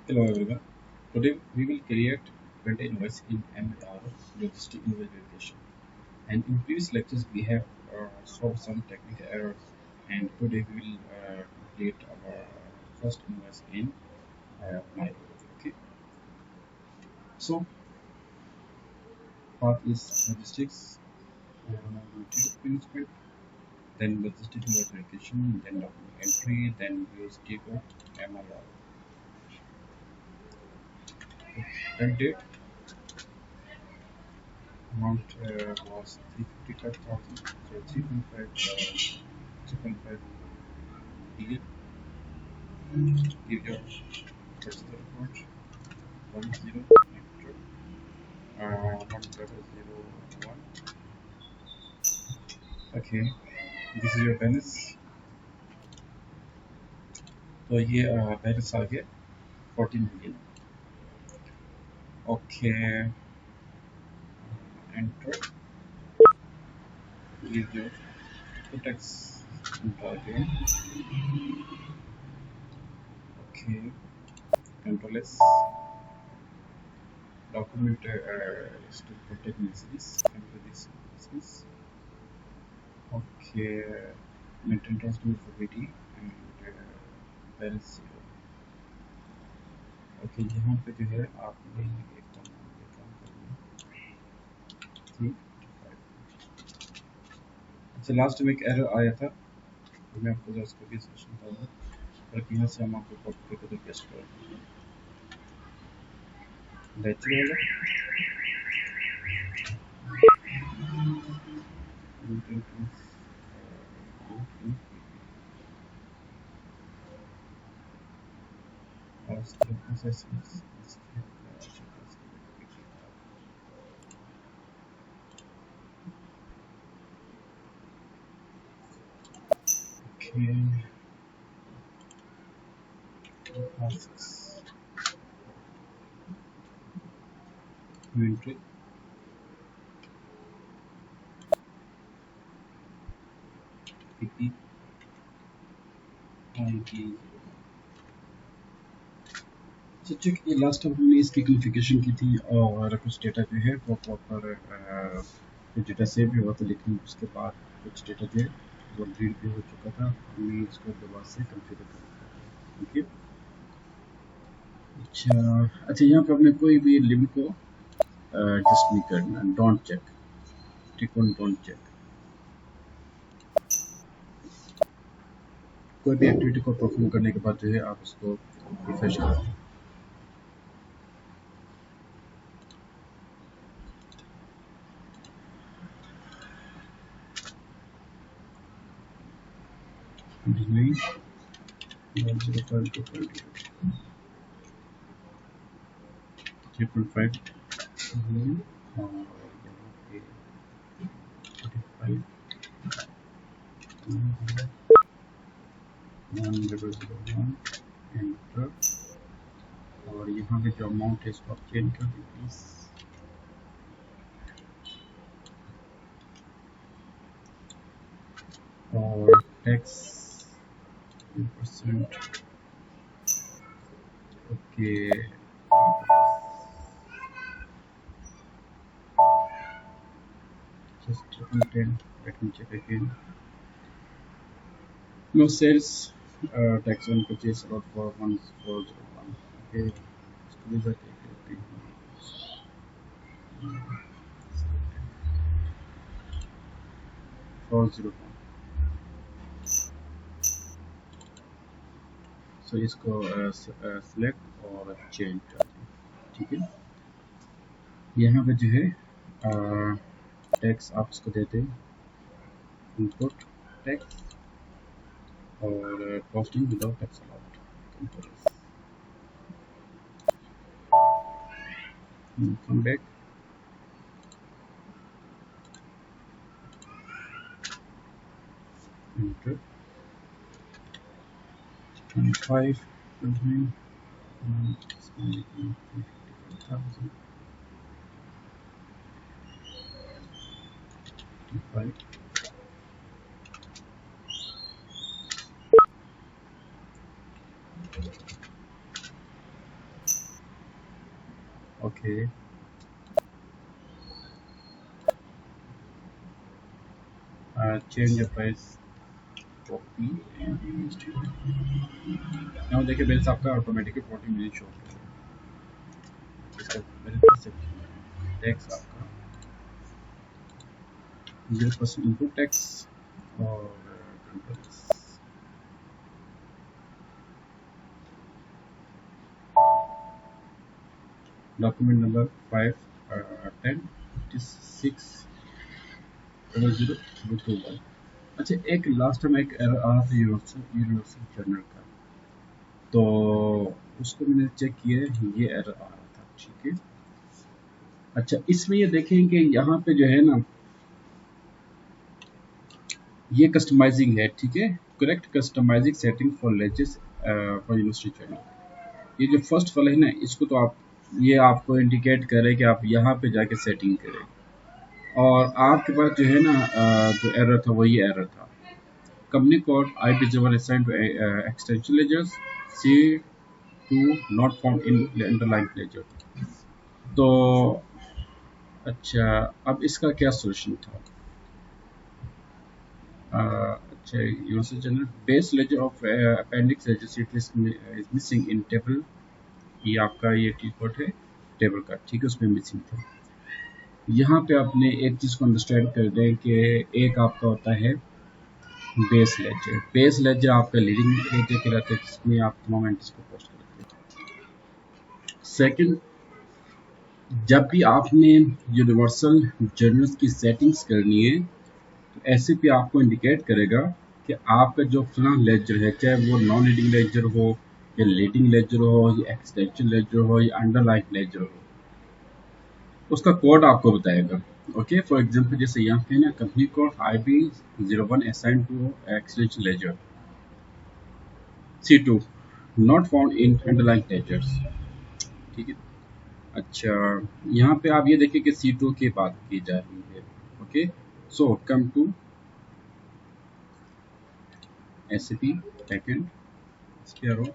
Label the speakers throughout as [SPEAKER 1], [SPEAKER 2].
[SPEAKER 1] Hello everyone. Today we will create print invoice in MR logistic invoice verification. And in previous lectures we have solved some technical errors, and today we will complete our first invoice in my. Okay. So part is logistics, material management, then logistic invoice verification, then document entry, then use keyword MRR. Print date amount was 355,000, so 3.5 billion. Give your personal report 10 enter 1001. Okay, this is your balance. तो ये balance आ गया 14 million. Okay, enter. Give your tax again. Okay, control S. Document is to protect messages. Enter this messages. Okay, maintain transfer for VD and balance 0. Okay, यहाँ पे जो है आपने एक काम करना है 355. अच्छा, लास्ट में एक एरर आया था तो मैं आपको जरा उसको भी सजेशन दूंगा, बल्कि यहाँ से हम आपको कॉपी करके पेस्ट कर बेहतर होगा. Okay. Tasks. Inventory. PP. ID. तो चेक, ये लास्ट टाइम हमने इसकी कॉन्फ़िगरेशन की थी और कुछ डेटा जो है वो प्रॉपर कुछ डेटा सेव भी हुआ था, लेकिन उसके बाद कुछ डेटा जो है वो रीड भी हो चुका था. हमने इसको दोबारा से कॉन्फ़िगर कर दिया. ओके. अच्छा, यहाँ पे हमने कोई भी लिमिट को जस्ट नहीं करना. Don't check. Tick on don't check. कोई भी एक्टिविटी को परफॉर्म करने के बाद जो है आप उसको रिफ्रेश करें. नहीं 3.5 और यहाँ पे 1.001 एंटर, और यहाँ पे जो अमाउंट है इसको आप चेंज कर दीजिए प्लीज. और tax 10%. Okay, just 10. Let me check again. No sales, tax on purchase allowed for 1401. Okay, these are taken. 401. सो इसको सिलेक्ट और चेंज कर दें. ठीक है, यहाँ पे जो है टैक्स आप इसको देते हैं इनपुट टैक्स और costing without tax allowed. Come back. Enter 25. 55,000. 55. Okay, change the price, copy and now देखिए बिल्स आपका ऑटोमेटिकली 40 मिलियन शो हो गया। इसका टैक्स आपका 0% इनपुट टैक्स और डॉक्यूमेंट नंबर 510 560021। अच्छा, एक लास्ट टाइम एक एरर आ रहा था यूनिवर्सल यूनिवर्सल जर्नल का, तो उसको मैंने चेक किया, ये एरर आ रहा था, ठीक है। अच्छा, इसमें ये देखें कि यहाँ पे जो है ना, ये कस्टमाइजिंग है, ठीक है। Correct customising setting for laissez for university journal. ये जो फर्स्ट वाला है ना, इसको तो आप, ये आपको इंडिकेट करे कि आप यहाँ पे जाके सेटिंग करें, और आपके पास जो है ना जो एरर था वो ये एरर था। Company code IP server assigned to extension ledgers C2 not found in the underlying ledger। तो अच्छा, अब इसका क्या सोल्यूशन था? अच्छा, universal general base ledger of appendix ledger seat is missing in table. ये आपका ये की कोड है टेबल का, ठीक है, उसमें मिसिंग था। यहाँ पे आपने एक चीज़ को अंडरस्टैंड कर दें कि एक आपका होता है बेस लेजर। बेस लेजर आपका लीडिंग लेजर कहलाता है, जिसमें आप तमाम एंट्रीज को पोस्ट करते हैं। सेकंड, जब भी आपने यूनिवर्सल जर्नल्स की सेटिंग्स करनी है, तो एससीपी आपको इंडिकेट करेगा कि आपका जो फलां लेजर है, चाहे वो नॉन लीडिंग लेजर हो या लीडिंग लेजर हो या एक्सटेंशन लेजर हो या अंडरलाइन लेजर हो, उसका कोड आपको बताएगा। ओके, फॉर एग्जांपल जैसे यहाँ पे ना company code IB01 assign to extension ledger C2 not found in underline ledgers, ठीक है। अच्छा, यहाँ पे आप ये देखिए कि C2 की बात की जा रही है। Okay, so come to SAP backend Sparrow।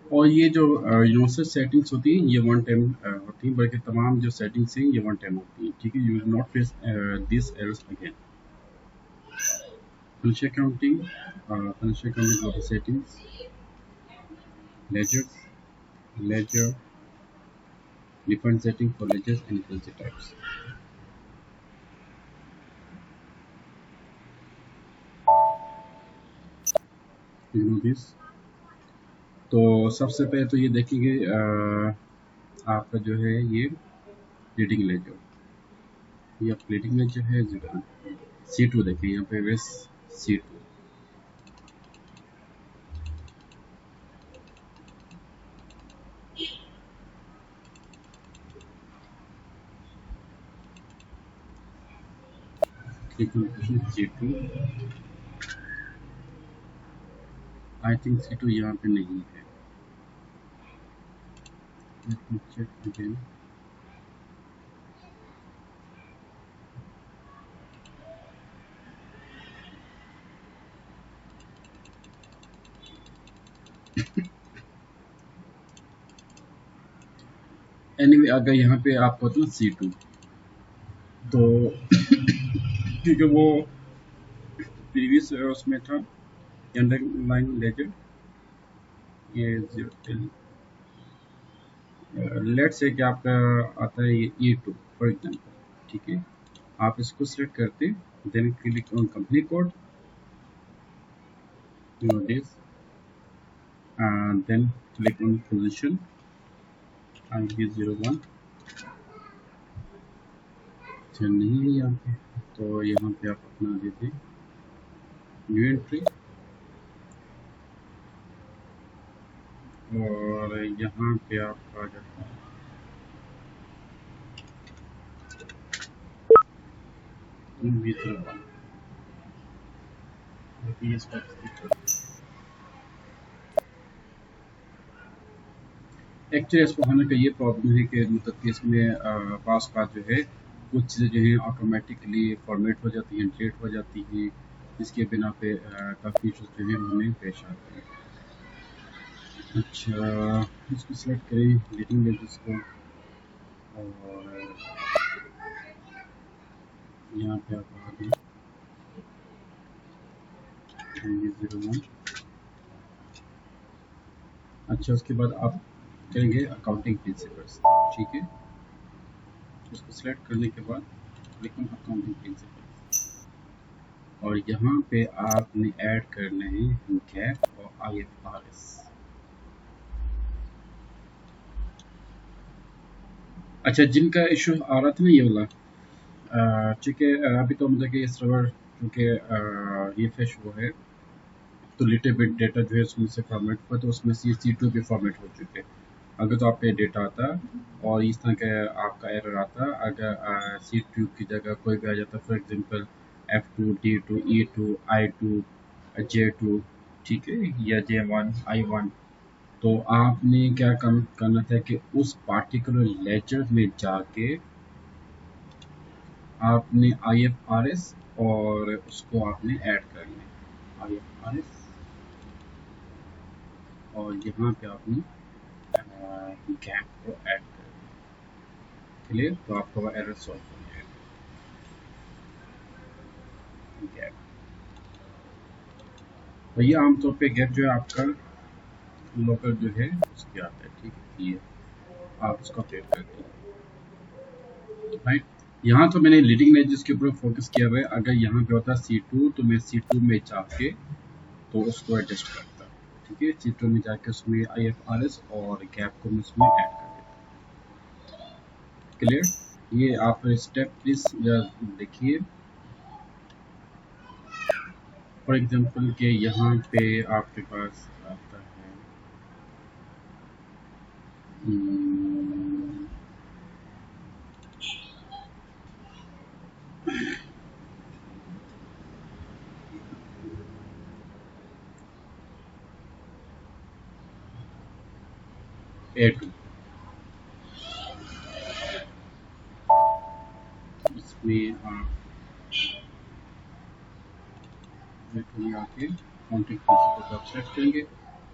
[SPEAKER 1] और ये जो यूजर सेटिंग्स होती हैं, ये वन टाइम होती हैं, बल्कि तमाम जो सेटिंग्स हैं ये वन टाइम होती हैं, ठीक है। You will not face this errors again. Financial accounting, financial accounting settings, ledger, ledger different setting for ledgers and currency types। you know this। तो सबसे पहले तो ये देखेंगे आपका जो है ये लीडिंग लेजर, ये आप लीडिंग लेजर है C2 देखिए यहाँ पे वेस C2। Click on C2। I think C2 यहाँ पे नहीं है। Let me check again। Anyway अगर यहाँ पे आपको तो C2, तो क्योंकि वो प्रीवियस उसमें था अंडरलाइन लेजर, ये लेट्स से कि आपका आता है ये E2 फॉर एग्जांपल, ठीक है। आप इसको सिलेक्ट करते, then click on company code, this, then click on position IB01। नहीं है यहाँ पे, तो यहाँ पे आप अपना देते न्यू एंट्री, और यहाँ पे आप आ जाते हैं IB01। एक्चुअली इसको होने का ये प्रॉब्लम है कि मतलब कि इसमें पास का जो है कुछ चीज़ें जो है ऑटोमेटिकली फॉर्मेट हो जाती हैं, डिलीट हो जाती हैं, जिसके बिना पे काफ़ी इशूज़ जो है हमें पेश आते हैं। अच्छा, इसको सेलेक्ट करें लीडिंग वेजेस को, और यहाँ पे आप आ गए 01। अच्छा, उसके बाद आप करेंगे अकाउंटिंग प्रिंसिपल्स, ठीक है। इसको सिलेक्ट करने के बाद लिखूँ अकाउंटिंग प्रिंसिपल्स, और यहाँ पे आपने ऐड करना है गैप और IFRS। अच्छा, जिनका इशू आ रहा था ना ये वाला, ठीक है, अभी तो मतलब कि सर्वर क्योंकि रिफ्रेश हुआ है, तो लिटिल बिट डेटा जो है उसमें से फॉर्मेट हुआ, तो उसमें से C2 भी फॉर्मेट हो चुके हैं। अगर तो आपका डेटा आता और इस तरह का आपका एरर आता, अगर C2 की जगह कोई भी आ जाता, for example F2, D2, E2, I2, J2, ठीक है, या J1, I1, तो आपने क्या काम करना था कि उस पार्टिकुलर लेजर में जाके आपने IFRS और उसको आपने ऐड करना है, IFRS, और यहाँ पे आपने गैप को ऐड करना है। क्लियर? तो आपका वो एरर सॉल्व हो जाएगा। गैप, तो ये आमतौर पे गैप जो है आपका लोकल जो है उसके आता है, ठीक है, ये आप उसका अपडेट करते हैं, राइट। यहाँ तो मैंने लीडिंग एजेस के ऊपर फोकस किया हुआ है। अगर यहाँ पे होता C2 तो मैं C2 में जाके तो उसको एडजस्ट करता, ठीक है, C2 में जाके उसमें IFRS और गैप को मैं उसमें ऐड कर देता। क्लियर? ये आप स्टेप प्लीज देखिए। फॉर एग्जांपल के यहाँ पे आपके पास आता है A2, इसमें आप A2 में आके काउंटिंग प्रिंसिपल को आप सेलेक्ट करेंगे,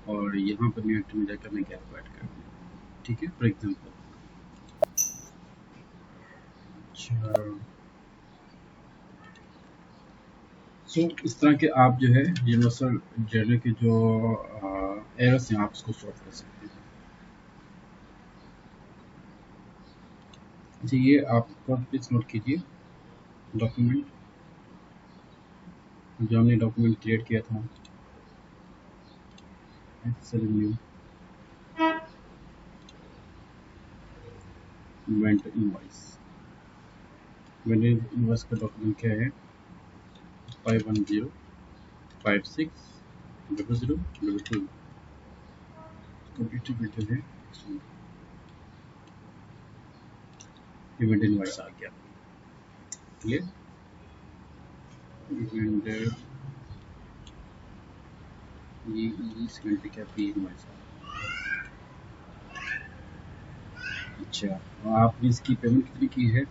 [SPEAKER 1] और यहाँ पर मैं में जाकर मैं गैप को ऐड कर दूँगा, ठीक है, फॉर एग्जांपल। अच्छा, सो इस तरह के आप जो है यूनिवर्सल जर्नल के जो एरर्स हैं आप उसको सॉल्व कर सकते हैं। अच्छा, ये आप प्लीज नोट कीजिए, डॉक्यूमेंट जो हमने डॉक्यूमेंट क्रिएट किया था, excel new event invoice, vendor invoice का डॉक्यूमेंट क्या है, 5105600000 कंप्लीट है, इवेंट इनवॉइस आ गया। क्लियर? इवेंट ये इस इवेंट पे क्या पी इनवॉइस आ, अच्छा, आपने इसकी पेमेंट कितनी की है,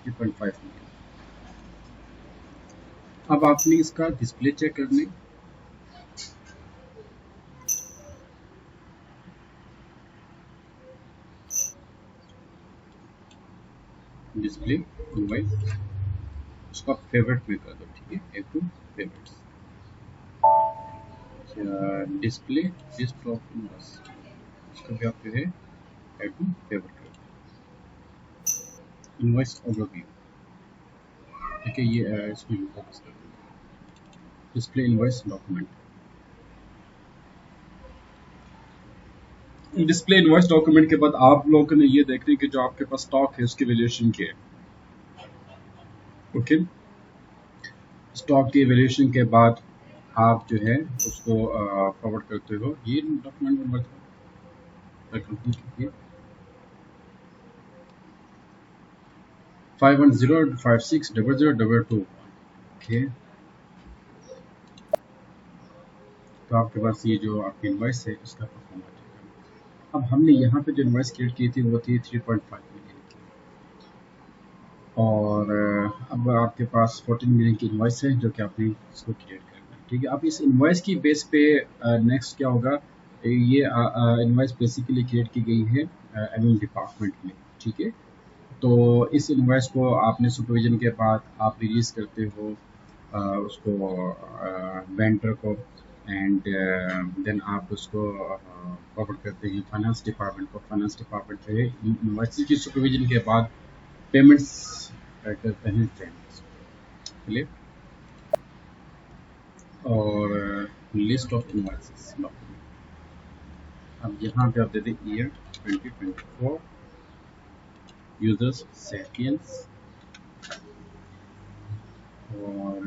[SPEAKER 1] 3.5 मिलियन। अब आपने इसका डिस्प्ले चेक करने, डिस्प्ले इनवाइस, उसका फेवरेट में कर दो, ठीक है, एक to favourites. Display list of invoice, उसका भी आप जो है ऐड टू फेवरेट कर दो। इनवॉइस ओवरव्यू, ठीक है, ये इसमें फोकस कर दो, display invoice document. Display invoice document के बाद आप लोगों ने ये देखने कि जो आपके पास स्टॉक है उसकी वैल्यूएशन क्या है, ओके। स्टॉक की वैल्यूएशन के बाद आप जो है उसको फॉरवर्ड करते हो, ये डॉक्यूमेंट नंबर था 5105600022, ओके। तो आपके पास ये जो आपकी इनवॉइस है उसका परफॉर्म आ जाएगा। अब हमने यहाँ पे जो इनवॉइस क्रिएट की थी वो थी 3.5 मिलियन की, और अब आपके पास 14 मिलियन की इनवॉइस है जो कि आपने इसको क्रिएट करना है, ठीक है। अब इस इनवॉइस की बेस पे नेक्स्ट क्या होगा, ये इनवॉइस बेसिकली क्रिएट की गई है एमएम डिपार्टमेंट में, ठीक है। तो इस इनवॉइस को आपने सुपरविजन के बाद आप रिलीज करते हो उसको वेंडर को, एंड देन आप उसको फॉरवर्ड करते हैं फाइनेंस डिपार्टमेंट को। फाइनेंस डिपार्टमेंट जो है इनवॉइस की सुपरविजन के बाद पेमेंट्स करते हैं ट्रेंड्स, क्लियर। और लिस्ट ऑफ इनवॉइसेस डॉक्यूमेंट, अब यहाँ पे आप देते ईयर 2024, यूजर्स सेपियंस, और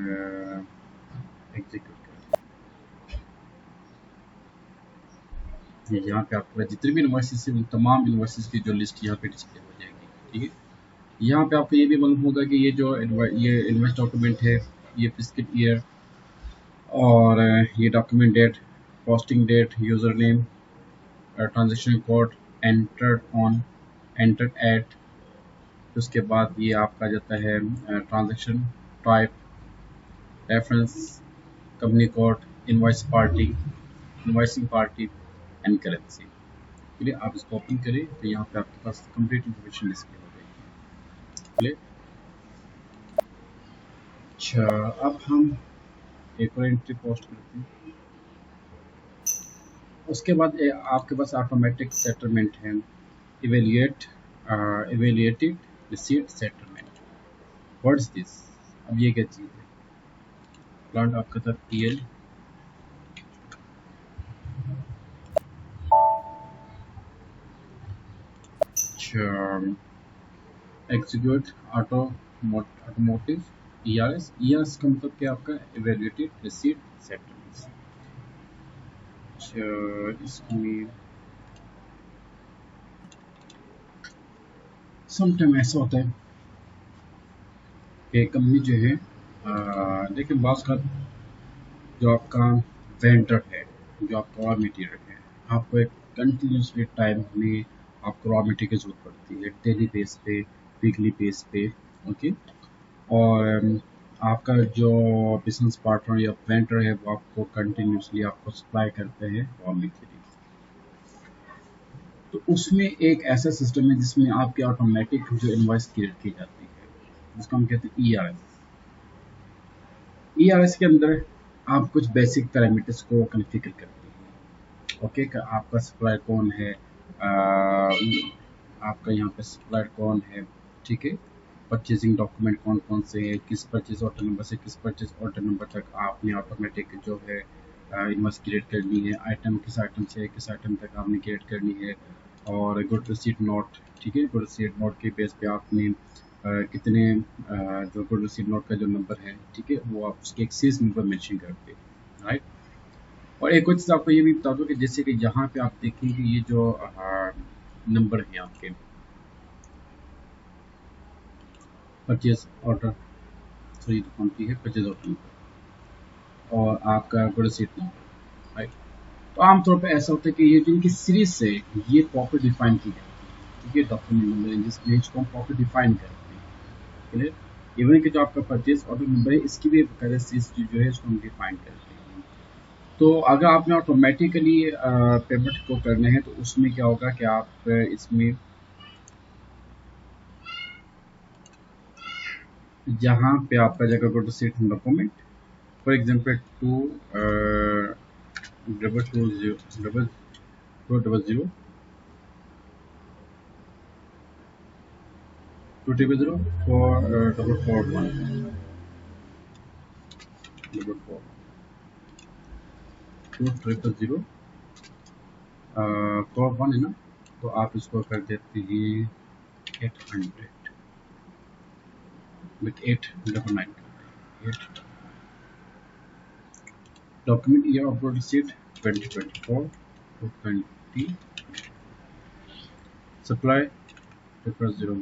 [SPEAKER 1] एग्जीक्यूट यहाँ पे आपके पास जितने भी इन्वॉइसेस हैं उन तमाम इन्वॉइसेस की जो लिस्ट यहाँ पे डिस्प्ले हो जाएगी, ठीक है। यहाँ पे आपको ये भी मालूम होगा कि ये जो ये इन्वॉइस डॉक्यूमेंट है, ये फिजिकल ईयर, और ये document date, posting date, user name, transaction code, entered at, उसके बाद ये आपका जाता है transaction type, reference, company code, invoice party, invoicing party and currency. चलिए आप इसको ओपन करें तो यहाँ पे आपके पास कंप्लीट इन्फॉर्मेशन डिस्प्ले हो जाएगी। अच्छा, अब हम एक और एंट्री पोस्ट करते हैं। उसके बाद आपके पास ऑटोमेटिक सेटलमेंट है, evaluated receipt settlement. What is this? अब ये क्या चीज़ है? प्लांट आपका था टीएल, एग्जीक्यूट ऑटोमोटिव ईआरएस। ईआरएस का मतलब क्या आपका? Evaluated receipt settlement. अच्छा, इसमें समटाइम ऐसा होता है कि कंपनी जो है लेकिन बात का जो आपका वेंडर है, जो आपका रॉ मटेरियल है, आपको एक कंटिन्यूसली टाइम में आपको रॉ मटेरियल की जरूरत पड़ती है, डेली बेस पे, वीकली बेस पे, ओके। और आपका जो बिजनेस पार्टनर या वेंडर है वो आपको कंटिन्यूसली आपको सप्लाई करते हैं रॉ मटेरियल। तो उसमें एक ऐसा सिस्टम है जिसमें आपकी ऑटोमेटिक जो इनवॉइस क्रिएट की जाती है, जिसको हम कहते हैं ईआरएस। ईआरएस के अंदर आप कुछ बेसिक पैरामीटर्स को कॉन्फ़िगर करते हैं, ओके। का आपका सप्लायर कौन है, आपका यहाँ पे सप्लायर कौन है, ठीक है। परचेजिंग डॉक्यूमेंट कौन कौन से हैं, किस परचेज ऑर्डर नंबर से किस परचेज ऑर्डर नंबर तक आपने ऑटोमेटिक जो है इनवॉइस क्रिएट करनी है, आइटम किस आइटम से किस आइटम तक आपने क्रिएट करनी है, और गुड रिसीट नोट, ठीक है। गुड रिसीट नोट के बेस पे आपने कितने जो गुड रिसीट नोट का जो नंबर है, ठीक है, वो आप उसके एक सीरीज नंबर मेंशन करते हैं, राइट। और एक और चीज़ आपको ये भी बता दूं कि जैसे कि यहाँ पे आप देखेंगे ये जो नंबर है आपके परचेज ऑर्डर, सॉरी कौन सी है, परचेज ऑर्डर नंबर, और आपका गुड रिसीट नंबर, राइट। तो आमतौर पे ऐसा होता है कि ये जो इनकी सीरीज से ये प्रॉपर डिफाइन की जाती है, ठीक है। डॉक्यूमेंट नंबर जिसमें इसको हम प्रॉपर डिफाइन करते हैं, क्लियर। इवन कि जो आपका परचेज ऑर्डर नंबर है इसकी भी बकायदा सीरीज जो है इसको हम डिफाइन करते हैं। तो अगर आपने ऑटोमेटिकली पेमेंट को करना है तो उसमें क्या होगा कि आप इसमें जहाँ पे आपका जगह go to set document, for example 200 4 441 200 4 1 है ना, तो आप इसको कर देते हैं 800 with 899 document year of receipt 2024 to 20 supply paper 0,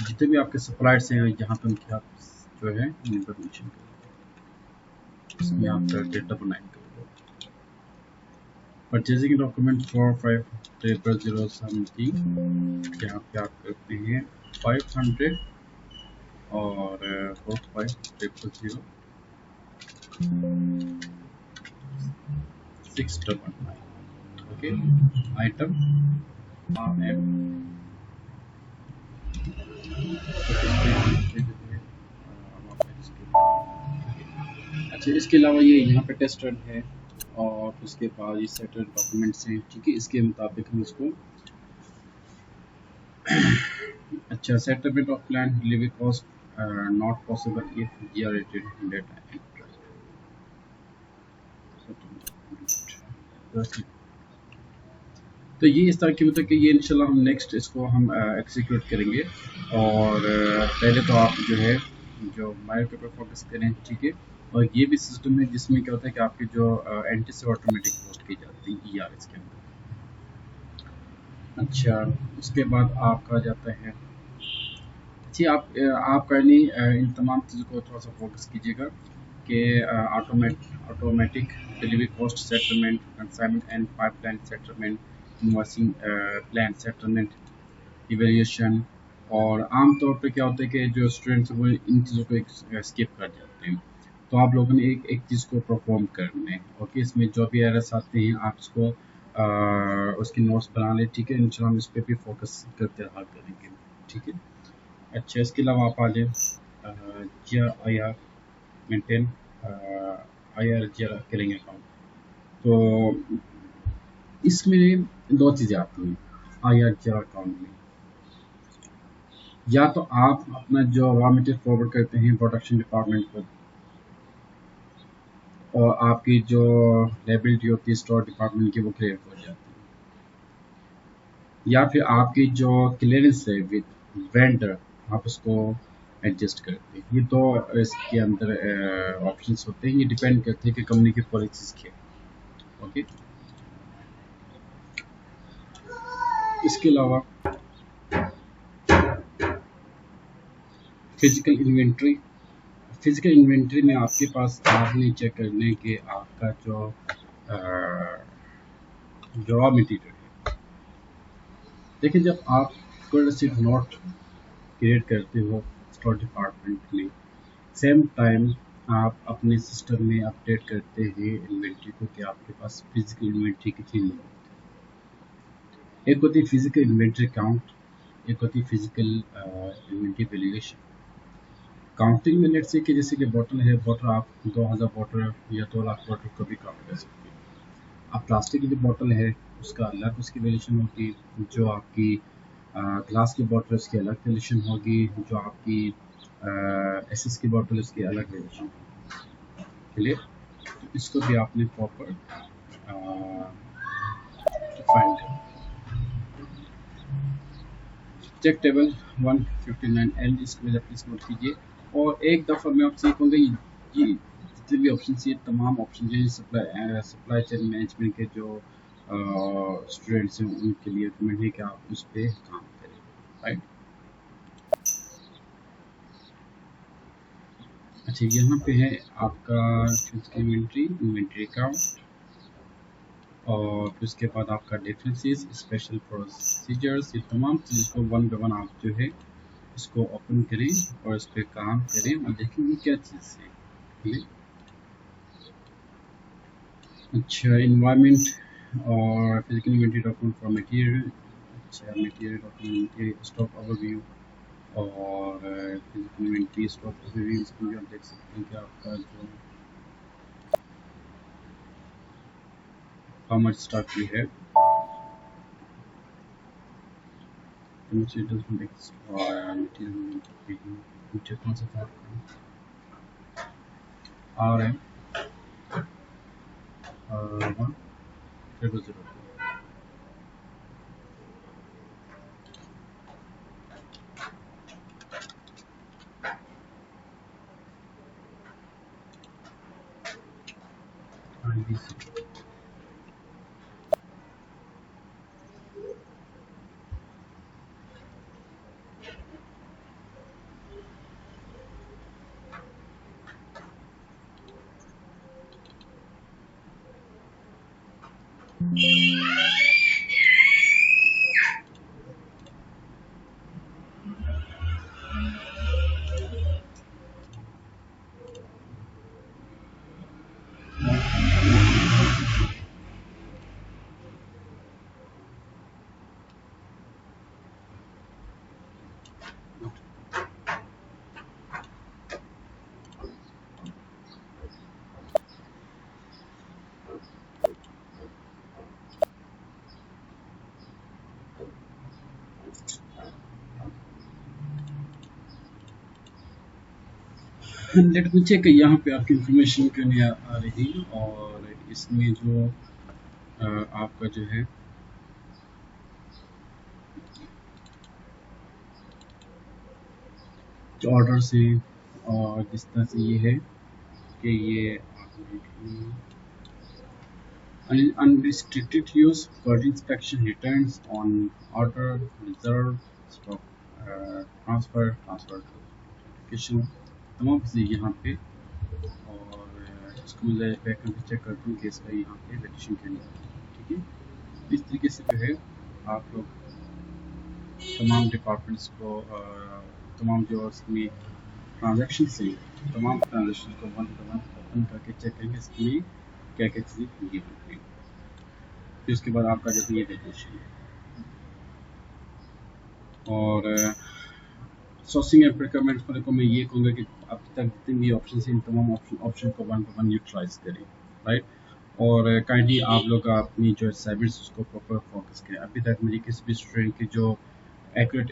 [SPEAKER 1] जितने भी आपके सप्लायर्स हैं यहाँ पे उनकी आप जो है इन्फॉर्मेशन इसमें आप डेटा बनाएंगे। परचेजिंग डॉक्यूमेंट 4500 समथिंग, यहाँ पे आप करते हैं 500 और 4500 699. Okay, item RM। अच्छा, इसके अलावा ये यहाँ पे टेस्ट रन है और उसके बाद ये सेटल डॉक्यूमेंट्स हैं, ठीक है। इसके मुताबिक हम इसको अच्छा, settlement of plan delivery cost not possible if ये रेटेड डेटा एंटर। तो ये इस तरह की मतलब कि ये इंशाल्लाह हम नेक्स्ट इसको हम एग्जीक्यूट करेंगे। और पहले तो आप जो है जो मायर के ऊपर फोकस करें, ठीक है। और ये भी सिस्टम है जिसमें क्या होता है कि आपकी जो एंटी से ऑटोमेटिक पोस्ट की जाती है ERS के अंदर। अच्छा, उसके बाद आपका जाता है जी, आप करनी इन तमाम चीज़ों को थोड़ा सा फोकस कीजिएगा कि automatic delivery cost settlement, consignment and pipeline settlement, invoicing plan settlement, evaluation. और आमतौर पे क्या होता है कि जो स्टूडेंट्स वो इन चीज़ों को स्किप कर जाते हैं। तो आप लोगों ने एक एक चीज़ को परफॉर्म करना है। ओके, इसमें जो भी एरर्स आते हैं आप इसको उसकी नोट्स बना लें, ठीक है। इंशाल्लाह हम इस पर भी फोकस करते रहा करेंगे, ठीक है। अच्छा, इसके अलावा आप आ जाए GR मेंटेन IR GR करेंगे अकाउंट। तो इसमें दो चीज़ें आती हैं IR GR अकाउंट में। या तो आप अपना जो रॉ मटेरियल फॉरवर्ड करते हैं प्रोडक्शन डिपार्टमेंट को, और आपकी जो लायबिलिटी होती है स्टोर डिपार्टमेंट की वो क्लियर हो जाती है। या फिर आपकी जो क्लियरेंस है विद वेंडर आप उसको एडजस्ट करते हैं। ये दो इसके अंदर ऑप्शंस होते हैं। ये डिपेंड करते हैं कि कंपनी की पॉलिसीज क्या है। ओके, इसके अलावा फिजिकल इन्वेंट्री में आपके पास आपने चेक करने के आपका जो रॉ मटेरियल है। देखिए, जब आप कोई रसीद नोट क्रिएट करते हो स्टोर डिपार्टमेंट में, सेम टाइम आप अपने सिस्टम में अपडेट करते हैं इन्वेंट्री को कि आपके पास फिजिकल इन्वेंट्री कितनी नहीं होती। एक होती है फिजिकल इन्वेंट्री काउंट, एक होती है फिजिकल इन्वेंट्री वैल्यूएशन। काउंटिंग में लेट्स से कि जैसे कि बोतल है, बोतल आप 2000 बोतल या 2 लाख बोतल को भी काउंट कर सकते हैं। अब प्लास्टिक की जो बोतल है उसका अलग उसकी वैल्यूएशन होगी, जो आपकी ग्लास की बोतल उसकी अलग वैल्यूएशन होगी, जो आपकी SS की बोतल उसकी अलग वैल्यूएशन होगी। क्लियर? तो इसको भी आपने प्रॉपर फाइंड करना। चेक टेबल 159L इसको प्लीज नोट कीजिए। और एक दफ़ा मैं आपसे कहूँगा ये जितने भी ऑप्शन ये तमाम ऑप्शन जो सप्लाई चेन मैनेजमेंट के जो स्टूडेंट्स हैं उनके लिए रिकमेंड है कि आप उस पर काम करें, राइट। अच्छा, यहाँ पे है आपका इन्वेंट्री अकाउंट, और फिर उसके बाद आपका डिफरेंसेस, स्पेशल प्रोसीजर्स। ये तमाम चीज़ को वन बाय वन आप जो है इसको ओपन करें और इस पर काम करें और देखेंगे क्या चीज़ है। अच्छा, इन्वायरमेंट और physical inventory document for material. अच्छा, मटेरियल डॉक्यूमेंट स्टॉक ओवरव्यू और फिजिकल इन्वेंट्री स्टॉक ओवरव्यू। इसमें भी आप देख सकते हैं कि आपका जो हाउ मच स्टॉक भी है, मटेरियल कौन सा था आ रहा है 100। लेट मी चेक यहाँ पे आपकी इंफॉर्मेशन क्यों नहीं आ रही, और इसमें जो आपका जो है जो ऑर्डर से, और जिस तरह से ये है कि ये unrestricted use for inspection returns on order, reserve, stock transfer notification, तमाम चीज़ें यहाँ पे। और इसको मैं बैक करके चेक करता हूँ कि इसका यहाँ पे वैल्यूशन क्यों नहीं है। ठीक है, इस तरीके से जो है आप लोग तमाम डिपार्टमेंट्स को तमाम जो इसमें ट्रांजेक्शन से तमाम ट्रांजेक्शन को वन टू वन ओपन करके चेक करेंगे इसमें क्या क्या चीज़ें होंगी। फिर उसके बाद आपका जो ये वैल्यूशन है, और सोर्सिंग एंड प्रोक्योरमेंट को मैं ये कहूँगा कि अब तक जितने भी ऑप्शन हैं इन तमाम ऑप्शन को वन टू वन यूटिलाइज करें, राइट। और काइंडली आप लोग अपनी जो असाइनमेंट्स उसको प्रॉपर फोकस करें। अभी तक मुझे किसी भी स्टूडेंट की जो एक्यूरेट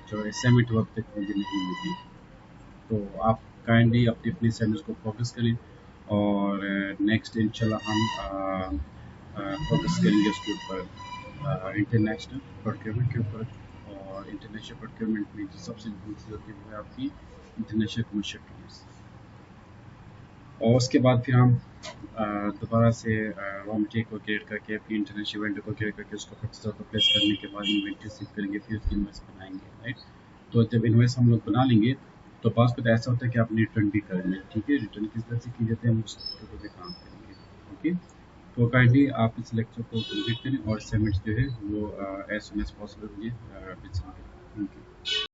[SPEAKER 1] जो असाइनमेंट वो अब तक मुझे नहीं मिली, तो आप काइंडली अपनी अपनी असाइनमेंट्स को फोकस करें, और नेक्स्ट इंशाल्लाह हम फोकस करेंगे उसके ऊपर इंटरनेशनल प्रोक्योरमेंट के ऊपर। और इंटरनेशनल प्रोक्योरमेंट में जो सबसे इम्पोर्टेंट चीज़ होती है वो है आपकी इंटरनेशनल कमर्शियल टर्म्स। और उसके बाद फिर हम दोबारा से रॉ मटेरियल को क्रिएट करके अपनी इंटरनेशनल वेंडर को क्रिएट करके उसको परचेजर को प्लेस करने के बाद इन्वेंट्री शिप करेंगे, फिर उसकी इन्वेस्ट बनाएंगे, राइट। तो जब इन्वेस्ट हम लोग बना लेंगे तो पास में ऐसा होता है कि आपने रिटर्न भी कर लें। ठीक है, रिटर्न किस तरह से की जाते हैं हम उस पे काम करेंगे। ओके, तो काइंडली आप इस लेक्चर को कंप्लीट करें और सबमिट जो है वो एज सुन एज पॉसिबल मुझे भेजेंगे। Thank you.